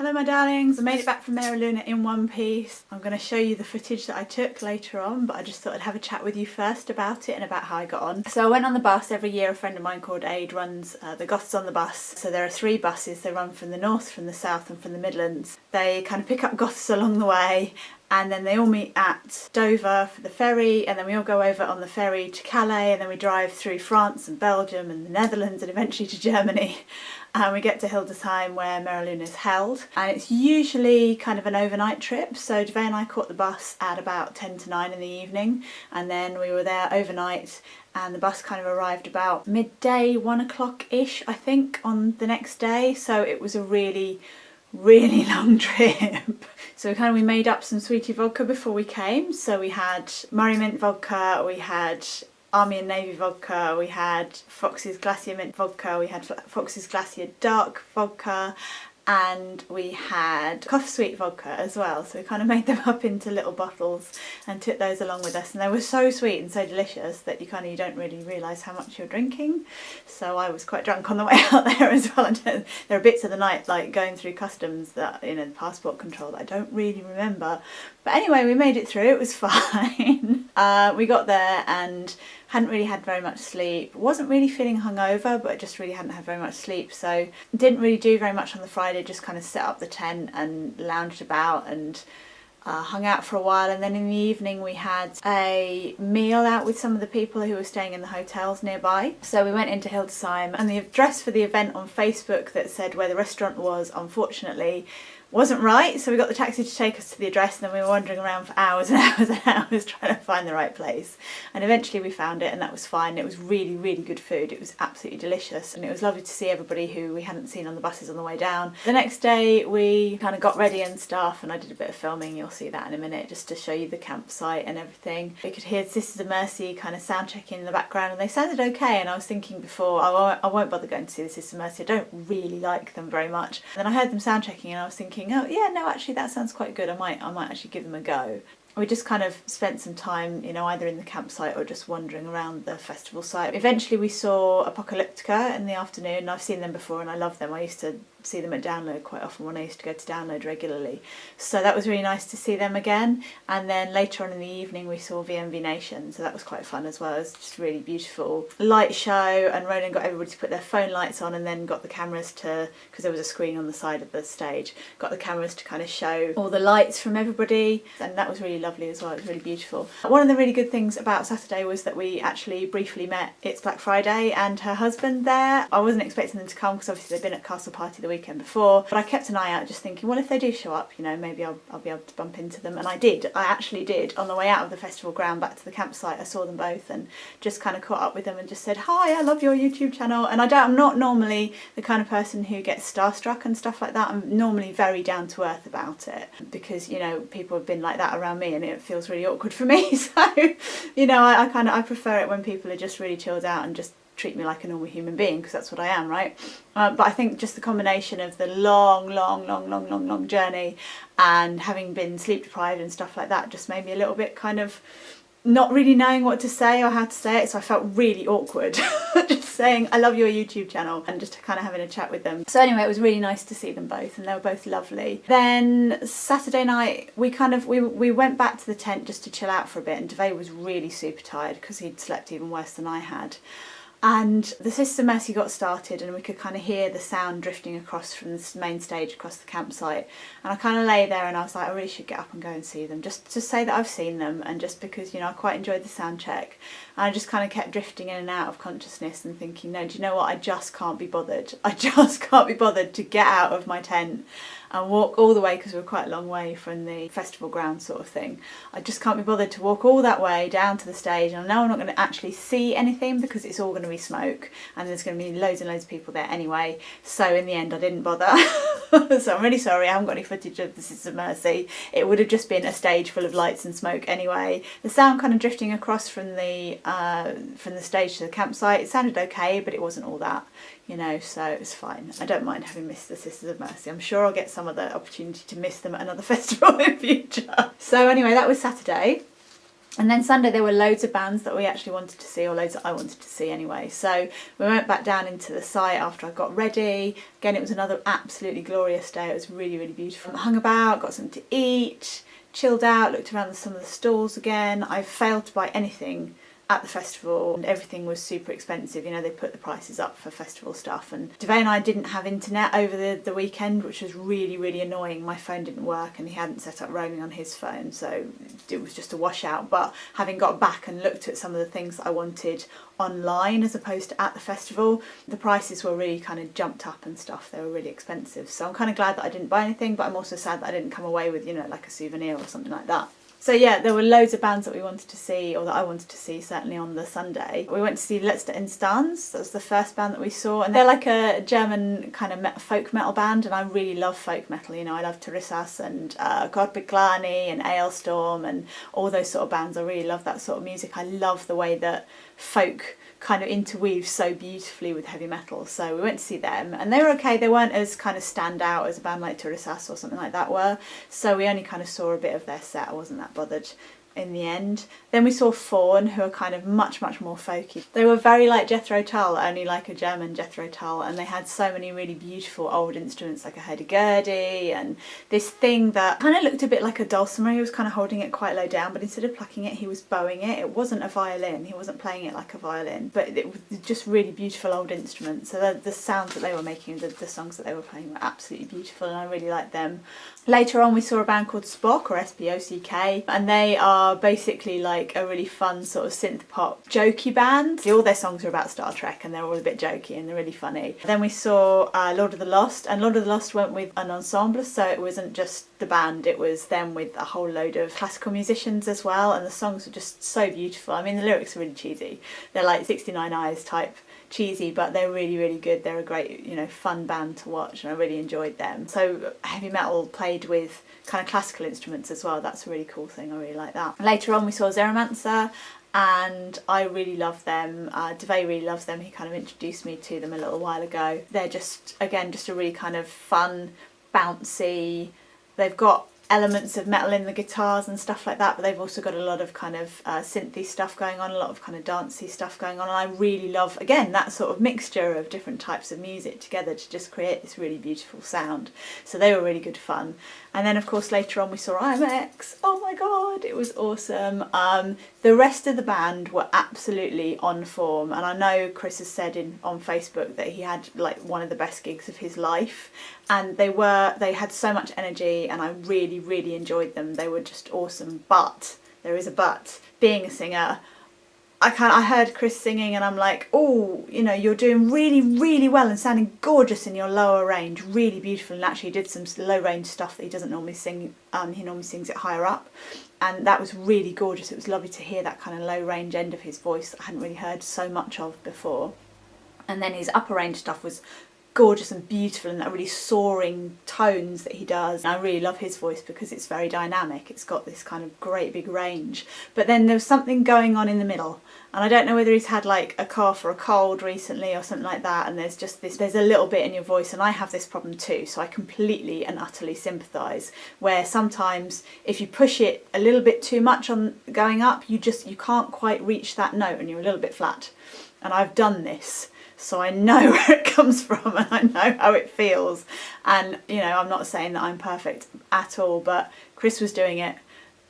Hello my darlings, I made it back from Luna in one piece. I'm going to show you the footage that I took later on, but I just thought I'd have a chat with you first about it and about how I got on. So I went on the bus. Every year a friend of mine called Aid runs the Goths on the bus. So there are 3 buses. They run from the north, from the south and from the Midlands. They kind of pick up Goths along the way, and then they all meet at Dover for the ferry, and then we all go over on the ferry to Calais, and then we drive through France and Belgium and the Netherlands and eventually to Germany. And we get to Hildesheim where Luna is held, and it's usually kind of an overnight trip. So Dve and I caught the bus at about 10 to 9 in the evening, and then we were there overnight, and the bus kind of arrived about midday, 1 o'clock-ish I think on the next day. So it was a really long trip. So we made up some sweetie vodka before we came. So we had Murray Mint vodka, we had Army and Navy vodka, we had Fox's Glacier Mint vodka, we had Fox's Glacier Dark vodka, and we had Cough Sweet vodka as well. So we kind of made them up into little bottles and took those along with us, and they were so sweet and so delicious that you don't really realise how much you're drinking. So I was quite drunk on the way out there as well. There are bits of the night, like going through customs, that, you know, the passport control, that I don't really remember. But anyway, we made it through, it was fine. We got there and hadn't really had very much sleep. Wasn't really feeling hungover, but just really hadn't had very much sleep. So didn't really do very much on the Friday, just kind of set up the tent and lounged about and hung out for a while. And then in the evening we had a meal out with some of the people who were staying in the hotels nearby. So we went into Hildesheim, and the address for the event on Facebook that said where the restaurant was, unfortunately, wasn't right. So we got the taxi to take us to the address, and then we were wandering around for hours and hours and hours trying to find the right place, and eventually we found it, and that was fine. It was really good food. It was absolutely delicious, and it was lovely to see everybody who we hadn't seen on the buses on the way down. The next day we kind of got ready and stuff, and I did a bit of filming. You'll see that in a minute, just to show you the campsite and everything. We could hear Sisters of Mercy kind of sound checking in the background, and they sounded okay. And I was thinking before, I won't bother going to see the Sisters of Mercy. I don't really like them very much. And then I heard them sound checking, and I was thinking, oh yeah, no, actually that sounds quite good. I might actually give them a go. We just kind of spent some time, you know, either in the campsite or just wandering around the festival site. Eventually we saw APOCALYPTICA in the afternoon. I've seen them before and I love them. I used to see them at Download quite often when I used to go to Download regularly. So that was really nice to see them again. And then later on in the evening we saw VMV Nation, so that was quite fun as well. It was just a really beautiful light show, and Ronan got everybody to put their phone lights on, and then got the cameras to, because there was a screen on the side of the stage, got the cameras to kind of show all the lights from everybody, and that was really lovely as well. It was really beautiful. One of the really good things about Saturday was that we actually briefly met It's Black Friday and her husband there. I wasn't expecting them to come because obviously they've been at Castle Party the weekend before, but I kept an eye out just thinking, well, if they do show up, you know, maybe I'll be able to bump into them. And I did. I actually did. On the way out of the festival ground back to the campsite, I saw them both and just kind of caught up with them and just said, hi, I love your YouTube channel. And I'm not normally the kind of person who gets starstruck and stuff like that. I'm normally very down to earth about it, because, you know, people have been like that around me and it feels really awkward for me. So, you know, I prefer it when people are just really chilled out and just treat me like a normal human being, because that's what I am, right? But I think just the combination of the long journey and having been sleep deprived and stuff like that just made me a little bit kind of not really knowing what to say or how to say it, so I felt really awkward just saying I love your YouTube channel and just kind of having a chat with them. So anyway, it was really nice to see them both, and they were both lovely. Then Saturday night we went back to the tent just to chill out for a bit, and Dve was really super tired because he'd slept even worse than I had. And the Sisters of Mercy got started, and we could kind of hear the sound drifting across from the main stage across the campsite. And I kind of lay there and I was like, I really should get up and go and see them, just to say that I've seen them, and just because, you know, I quite enjoyed the sound check. And I just kind of kept drifting in and out of consciousness and thinking, no, do you know what, I just can't be bothered. I just can't be bothered to get out of my tent and walk all the way, because we're quite a long way from the festival ground sort of thing. I just can't be bothered to walk all that way down to the stage, and I know I'm not going to actually see anything because it's all going to be smoke and there's going to be loads and loads of people there anyway. So in the end I didn't bother. So I'm really sorry I haven't got any footage of the Sisters of Mercy. It would have just been a stage full of lights and smoke anyway. The sound kind of drifting across from the stage to the campsite, it sounded okay, but it wasn't all that, you know, so it's fine. I don't mind having missed the Sisters of Mercy. I'm sure I'll get some other opportunity to miss them at another festival in future. So anyway, that was Saturday. And then Sunday there were loads of bands that we actually wanted to see, or loads that I wanted to see anyway. So we went back down into the site after I got ready. Again, it was another absolutely glorious day. It was really, really beautiful. I hung about, got something to eat, chilled out, looked around some of the stalls again. I failed to buy anything at the festival, and everything was super expensive. You know, they put the prices up for festival stuff, and Devay and I didn't have internet over the weekend, which was really, really annoying. My phone didn't work and he hadn't set up roaming on his phone, so it was just a washout. But having got back and looked at some of the things that I wanted online as opposed to at the festival, the prices were really kind of jumped up and stuff. They were really expensive, so I'm kind of glad that I didn't buy anything, but I'm also sad that I didn't come away with, you know, like a souvenir or something like that. So yeah, there were loads of bands that we wanted to see, or that I wanted to see, certainly on the Sunday. We went to see Letzter Instanz. That was the first band that we saw, and they're like a German kind of folk metal band, and I really love folk metal. You know, I love Terissas and Godbeklani and Ailstorm and all those sort of bands. I really love that sort of music. I love the way that folk kind of interweaves so beautifully with heavy metal. So we went to see them, and they were okay. They weren't as kind of stand out as a band like Terissas or something like that were, so we only kind of saw a bit of their set. I wasn't that bothered in the end. Then we saw FAUN, who are kind of much more folky. They were very like Jethro Tull, only like a German Jethro Tull, and they had so many really beautiful old instruments like a hurdy-gurdy and this thing that kind of looked a bit like a dulcimer. He was kind of holding it quite low down, but instead of plucking it, he was bowing it. It wasn't a violin, he wasn't playing it like a violin, but it was just really beautiful old instruments. So the sounds that they were making, the songs that they were playing were absolutely beautiful, and I really liked them. Later on we saw a band called SP.O.CK, or SP.O.CK, and they are basically like a really fun sort of synth pop jokey band. All their songs are about Star Trek and they're all a bit jokey and they're really funny. Then we saw Lord of the Lost, and Lord of the Lost went with an ensemble, so it wasn't just the band, it was them with a whole load of classical musicians as well, and the songs were just so beautiful. I mean, the lyrics are really cheesy. They're like 69 Eyes type cheesy, but they're really, really good. They're a great, you know, fun band to watch, and I really enjoyed them. So heavy metal played with kind of classical instruments as well. That's a really cool thing. I really like that. Later on we saw Zeromancer, and I really love them. Devay really loves them. He kind of introduced me to them a little while ago. They're just, again, just a really kind of fun, bouncy, they've got elements of metal in the guitars and stuff like that, but they've also got a lot of kind of synthy stuff going on, a lot of kind of dancey stuff going on, and I really love, again, that sort of mixture of different types of music together to just create this really beautiful sound. So they were really good fun. And then of course later on we saw IAMX. Oh my god, it was awesome. The rest of the band were absolutely on form, and I know Chris has said on Facebook that he had like one of the best gigs of his life, and they had so much energy, and I really, really enjoyed them. They were just awesome. But there is a but. Being a singer, I heard Chris singing and I'm like, oh, you know, you're doing really, really well and sounding gorgeous in your lower range, really beautiful. And actually he did some low range stuff that he doesn't normally sing. He normally sings it higher up, and that was really gorgeous. It was lovely to hear that kind of low range end of his voice that I hadn't really heard so much of before. And then his upper range stuff was gorgeous and beautiful, and that really soaring tones that he does. And I really love his voice because it's very dynamic. It's got this kind of great big range. But then there was something going on in the middle, and I don't know whether he's had like a cough or a cold recently or something like that, and there's just this, there's a little bit in your voice, and I have this problem too, so I completely and utterly sympathise, where sometimes if you push it a little bit too much on going up, you can't quite reach that note and you're a little bit flat. And I've done this, so I know where it comes from and I know how it feels. And, you know, I'm not saying that I'm perfect at all, but Chris was doing it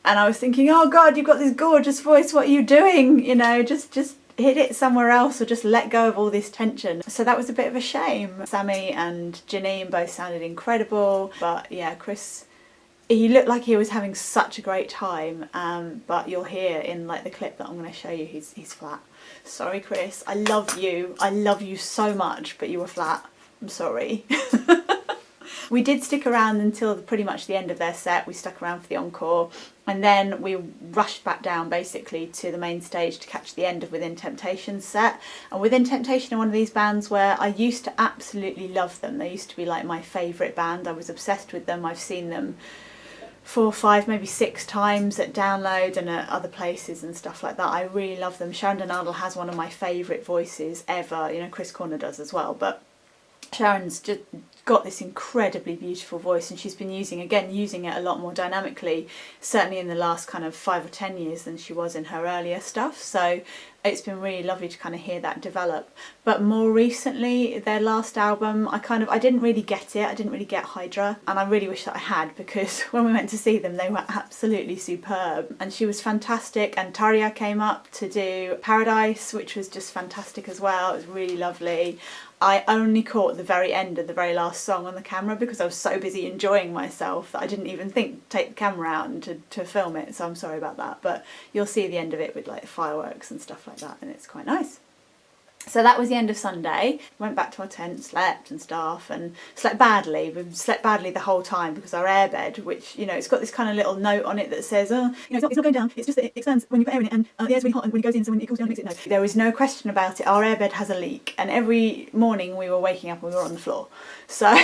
and I was thinking, oh God, you've got this gorgeous voice, what are you doing? You know, just hit it somewhere else, or just let go of all this tension. So that was a bit of a shame. Sammy and Janine both sounded incredible, but yeah, Chris, he looked like he was having such a great time, but you'll hear in like the clip that I'm going to show you, he's flat. Sorry Chris, I love you so much, but you were flat. I'm sorry. We did stick around until pretty much the end of their set. We stuck around for the encore, and then we rushed back down basically to the main stage to catch the end of Within Temptation's set. And Within Temptation are one of these bands where I used to absolutely love them. They used to be like my favourite band. I was obsessed with them. I've seen them 4, 5, maybe 6 times at Download and at other places and stuff like that. I really love them. Sharon Donadel has one of my favourite voices ever. You know, Chris Corner does as well, but Sharon's just got this incredibly beautiful voice, and she's been using it a lot more dynamically, certainly in the last kind of 5 or 10 years than she was in her earlier stuff. So it's been really lovely to kind of hear that develop. But more recently, their last album, I didn't really get it. I didn't really get Hydra, and I really wish that I had, because when we went to see them, they were absolutely superb, and she was fantastic. And Tarja came up to do Paradise, which was just fantastic as well. It was really lovely. I only caught the very end of the very last song on the camera because I was so busy enjoying myself that I didn't even think to take the camera out and to film it, so I'm sorry about that. But you'll see the end of it with like fireworks and stuff like that, and it's quite nice. So that was the end of Sunday. Went back to our tent, slept and stuff, and slept badly. We slept badly the whole time because our airbed, which, you know, it's got this kind of little note on it that says, oh, you know, it's not going down, it's just that it expands when you put air in it, and the air's really hot, and when it goes in, so when it cools down, it makes it. No, there was no question about it. Our airbed has a leak, and every morning we were waking up and we were on the floor. So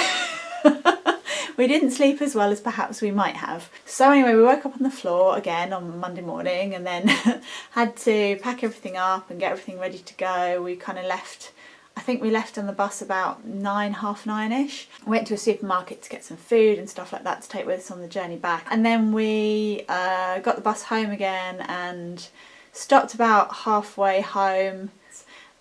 we didn't sleep as well as perhaps we might have. So anyway, we woke up on the floor again on Monday morning, and then had to pack everything up and get everything ready to go. We kind of left, I think we left on the bus about 9, half 9ish. Went to a supermarket to get some food and stuff like that to take with us on the journey back. And then we got the bus home again and stopped about halfway home,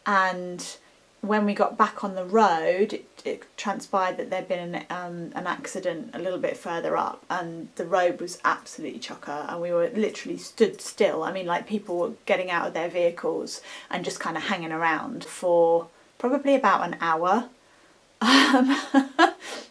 and when we got back on the road, it transpired that there'd been an accident a little bit further up, and the road was absolutely chocker, and we were literally stood still. I mean, like, people were getting out of their vehicles and just kind of hanging around for probably about an hour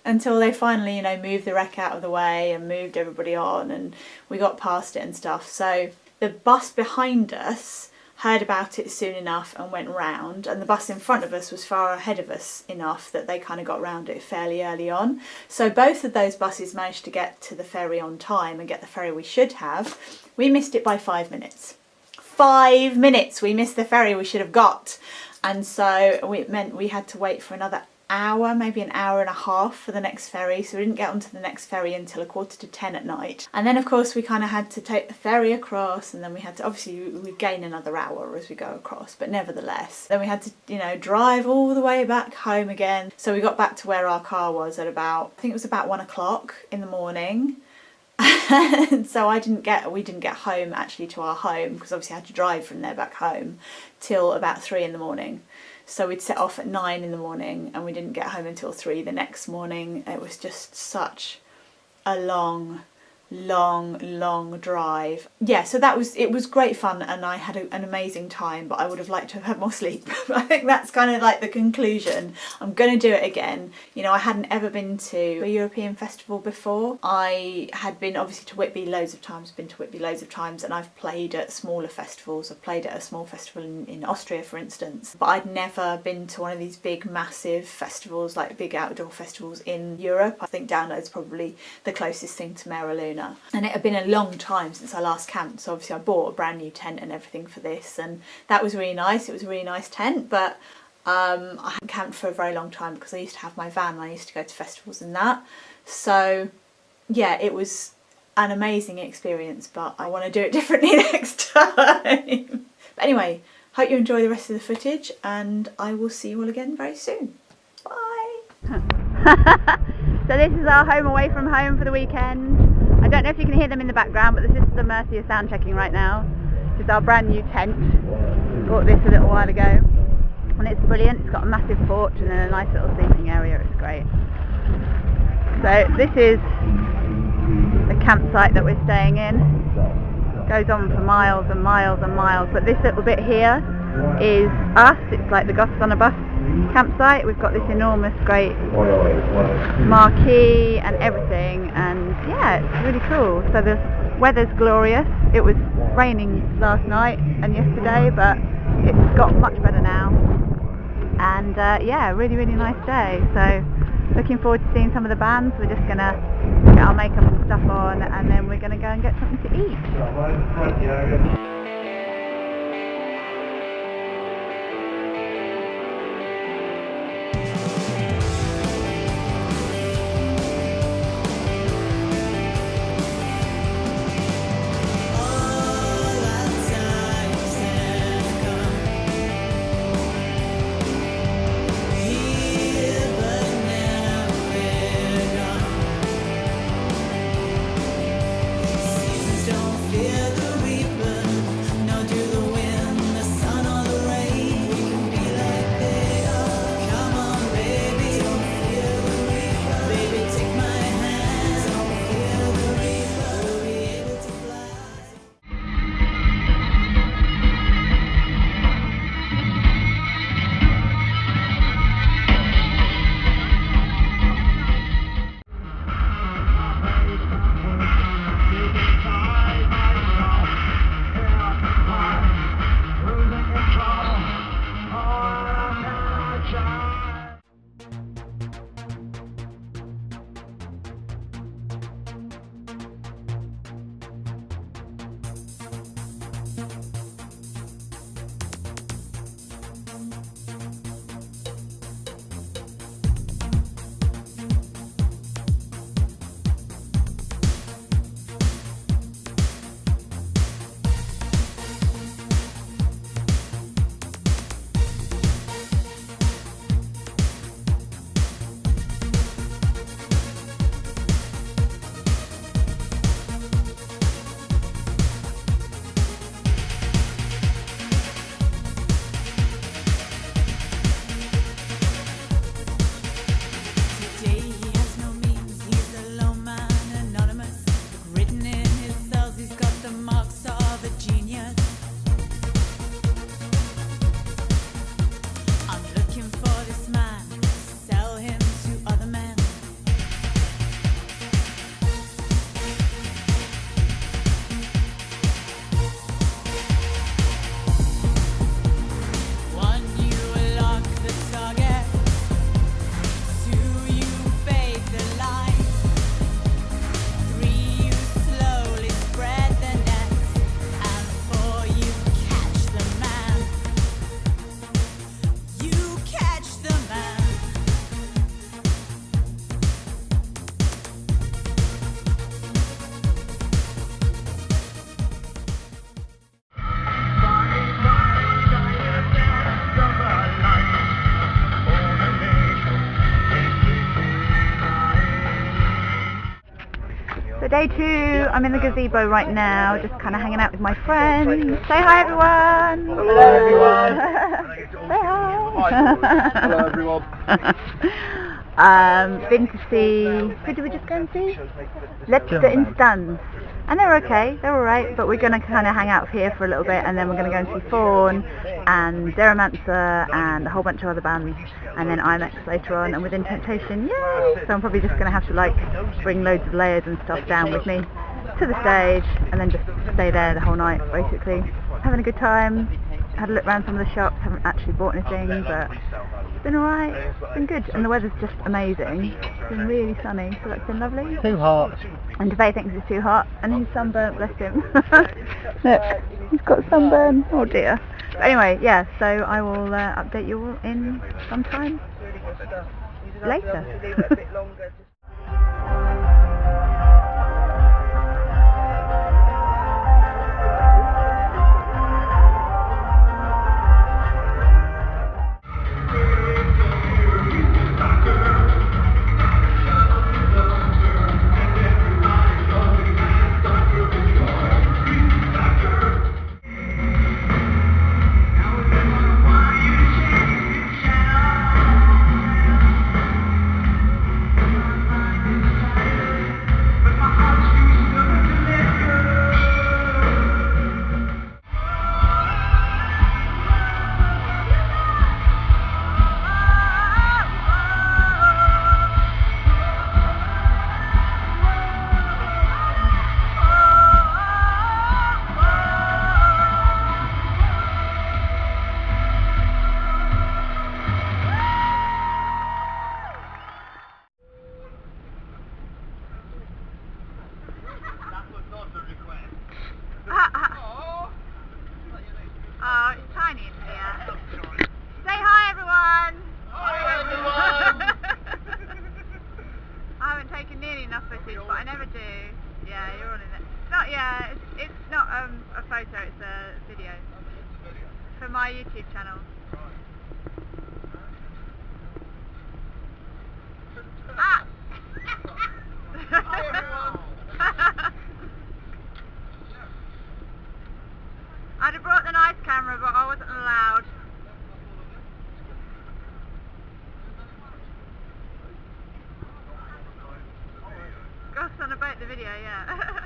until they finally, you know, moved the wreck out of the way and moved everybody on, and we got past it and stuff. So the bus behind us heard about it soon enough and went round, and the bus in front of us was far ahead of us enough that they kind of got round it fairly early on. So both of those buses managed to get to the ferry on time and get the ferry we should have. We missed it by 5 minutes. 5 minutes we missed the ferry we should have got, and so it meant we had to wait for another hour, maybe an hour and a half for the next ferry. So we didn't get onto the next ferry until 9:45 at night, and then of course we kind of had to take the ferry across, and then we had to, obviously we gain another hour as we go across, but nevertheless then we had to, you know, drive all the way back home again. So we got back to where our car was at about, I think it was about 1 o'clock in the morning. And so we didn't get home actually to our home, because obviously I had to drive from there back home, till about 3 in the morning. So we'd set off at 9 in the morning and we didn't get home until 3 the next morning. It was just such a long drive. Yeah, so it was great fun, and I had an amazing time, but I would have liked to have had more sleep. I think that's kind of like the conclusion. I'm going to do it again. You know, I hadn't ever been to a European festival before. I had been obviously to Whitby loads of times, and I've played at smaller festivals. I've played at a small festival in Austria, for instance, but I'd never been to one of these big massive festivals, like big outdoor festivals in Europe. I think Download's probably the closest thing to Mare Luna. And it had been a long time since I last camped, so obviously I bought a brand new tent and everything for this, and that was really nice. It was a really nice tent, but I hadn't camped for a very long time because I used to have my van and I used to go to festivals and that. So yeah, it was an amazing experience, but I want to do it differently next time. But anyway, hope you enjoy the rest of the footage, and I will see you all again very soon. Bye! So this is our home away from home for the weekend. I don't know if you can hear them in the background, but the Sisters of Mercy are sound checking right now. This is our brand new tent. Bought this a little while ago, and it's brilliant. It's got a massive porch and then a nice little sleeping area. It's great. So this is the campsite that we're staying in. It goes on for miles and miles and miles, but this little bit here is us. It's like the Goths on a bus campsite. We've got this enormous great marquee and everything, and yeah, it's really cool. So the weather's glorious. It was raining last night and yesterday, but it's got much better now, and yeah, really nice day. So looking forward to seeing some of the bands. We're just gonna get our makeup and stuff on, and then we're gonna go and get something to eat. So day 2, I'm in the gazebo right now, just kind of hanging out with my friends. Say hi everyone! Hello everyone! Say hi! Hello everyone! Been to see, who did we just go and see? Letzte Instanz. And they were okay, they were alright, but we're going to kind of hang out here for a little bit, and then we're going to go and see FAUN and Deromancer and a whole bunch of other bands, and then IAMX later on, and Within Temptation, yay! So I'm probably just going to have to like bring loads of layers and stuff down with me to the stage, and then just stay there the whole night basically. Having a good time, had a look around some of the shops, haven't actually bought anything, but it's been alright, it's been good, and the weather's just amazing. It's been really sunny, so that's been lovely. Too hot. And Debay thinks it's too hot, and he's sunburnt, bless him. Look, he's got sunburn, oh dear. But anyway, yeah, so I will update you all in some time later. Oh, it's tiny in here. Say hi everyone! Hi everyone! I haven't taken nearly enough footage, but I never do. Yeah, you're all in it. Not, yeah, it's not a photo, it's a video. For my YouTube channel. Ah! Hi everyone! I'd have brought the nice camera, but I wasn't allowed. Goths on a boat, the video, yeah.